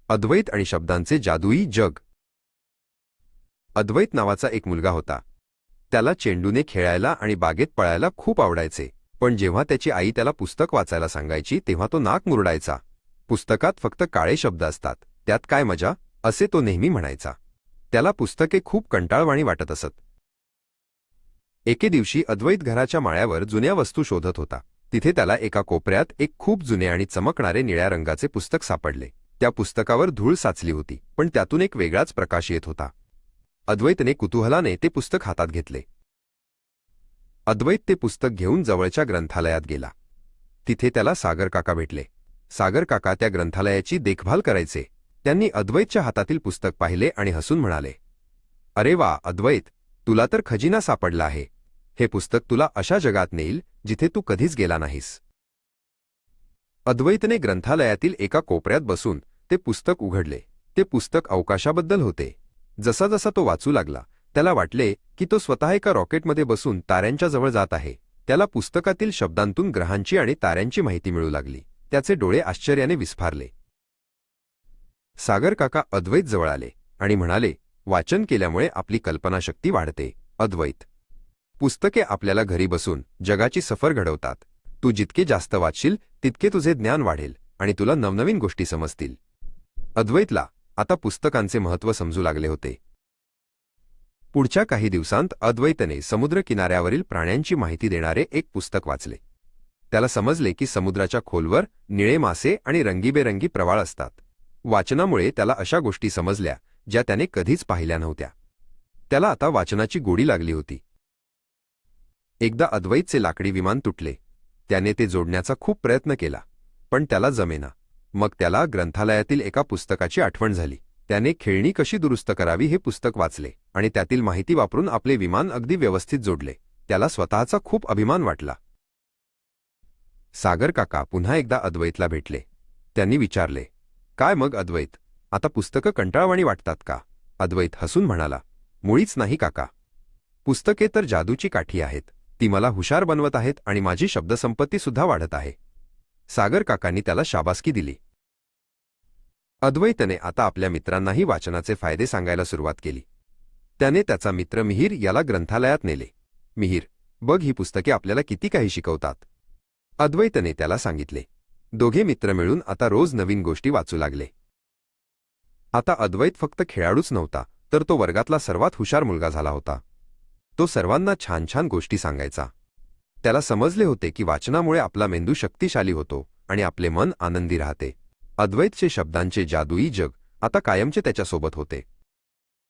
अद्वैत आणि शब्दांचे जादुई जग. अद्वैत नावाचा एक मुलगा होता. त्याला चेंडूने खेळायला आणि बागेत पळायला खूप आवडायचे. पण जेव्हा त्याची आई त्याला पुस्तक वाचायला सांगायची तेव्हा तो नाक मुरडायचा. पुस्तकात फक्त काळे शब्द असतात, त्यात काय मजा, असे तो नेहमी म्हणायचा. त्याला पुस्तके खूप कंटाळवाणी वाटत असत. एके दिवशी अद्वैत घराच्या माळ्यावर जुन्या वस्तू शोधत होता. तिथे त्याला एका कोपऱ्यात एक खूप जुने आणि चमकणारे निळ्या रंगाचे पुस्तक सापडले. त्या पुस्तकावर धूळ साचली होती, पण त्यातून एक वेगळाच प्रकाश येत होता. अद्वैतने कुतूहलाने ते पुस्तक हातात घेतले. अद्वैत ते पुस्तक घेऊन जवळच्या ग्रंथालयात गेला. तिथे त्याला सागर काका भेटले. सागर काका त्या ग्रंथालयाची देखभाल करायचे. त्यांनी अद्वैतच्या हातातील पुस्तक पाहिले आणि हसून म्हणाले, "अरे वा अद्वैत, तुला तर खजिना सापडला आहे. हे पुस्तक तुला अशा जगात नेईल जिथे तू कधीच गेला नाहीस." अद्वैतने ग्रंथालयातील एका कोपऱ्यात बसून ते पुस्तक उघडले. ते पुस्तक अवकाशाबद्दल होते. जसा जसा तो वाचू लागला त्याला वाटले की तो स्वतः एका रॉकेटमध्ये बसून ताऱ्यांच्या जवळ जात आहे. त्याला पुस्तकातील शब्दांतून ग्रहांची आणि ताऱ्यांची माहिती मिळू लागली. त्याचे डोळे आश्चर्याने विस्फारले. सागर काका अद्वैत जवळ आले आणि म्हणाले, "वाचन केल्यामुळे आपली कल्पनाशक्ती वाढते अद्वैत. पुस्तके आपल्याला घरी बसून जगाची सफर घडवतात. तू जितके जास्त वाचशील तितके तुझे ज्ञान वाढेल आणि तुला नवनवीन गोष्टी समजतील." अद्वैतला आता पुस्तकांचे महत्त्व समजू लागले होते. पुढच्या काही दिवसांत अद्वैतने समुद्र किनाऱ्यावरील प्राण्यांची माहिती देणारे एक पुस्तक वाचले. त्याला समजले की समुद्राच्या खोलवर निळे मासे आणि रंगीबेरंगी प्रवाळ असतात. वाचनामुळे त्याला अशा गोष्टी समजल्या ज्या त्याने कधीच पाहिल्या नव्हत्या. त्याला आता वाचनाची गोडी लागली होती. एकदा अद्वैतचे लाकडी विमान तुटले. त्याने ते जोडण्याचा खूप प्रयत्न केला, पण त्याला जमेना. मग त्याला ग्रंथालयातील एका पुस्तकाची आठवण झाली. त्याने खेळणी कशी दुरुस्त करावी हे पुस्तक वाचले आणि त्यातील माहिती वापरून आपले विमान अगदी व्यवस्थित जोडले. त्याला स्वतःचा खूप अभिमान वाटला. सागर काका पुन्हा एकदा अद्वैतला भेटले. त्यांनी विचारले, "काय मग अद्वैत, आता पुस्तकं कंटाळवाणी वाटतात का?" अद्वैत हसून म्हणाला, "मुळीच नाही काका. पुस्तके तर जादूची काठी आहेत. ती मला हुशार बनवत आहेत आणि माझी शब्दसंपत्ती सुद्धा वाढत आहे." सागर काकांनी त्याला शाबासकी दिली. अद्वैतने आता आपल्या मित्रांनाही वाचनाचे फायदे सांगायला सुरुवात केली. त्याने त्याचा मित्र मिहीर याला ग्रंथालयात नेले. "मिहीर, बघ ही पुस्तके आपल्याला किती काही शिकवतात." अद्वैतने त्याला सांगितले. दोघे मित्र मिळून आता रोज नवीन गोष्टी वाचू लागले. आता अद्वैत फक्त खेळाडूच नव्हता, तर तो वर्गातला सर्वात हुशार मुलगा झाला होता. तो सर्वांना छान छान गोष्टी सांगायचा. त्याला समजले होते की वाचनामुळे आपला मेंदू शक्तिशाली होतो आणि आपले मन आनंदी राहते. अद्वैतचे शब्दांचे जादुई जग आता कायमचे त्याच्यासोबत होते.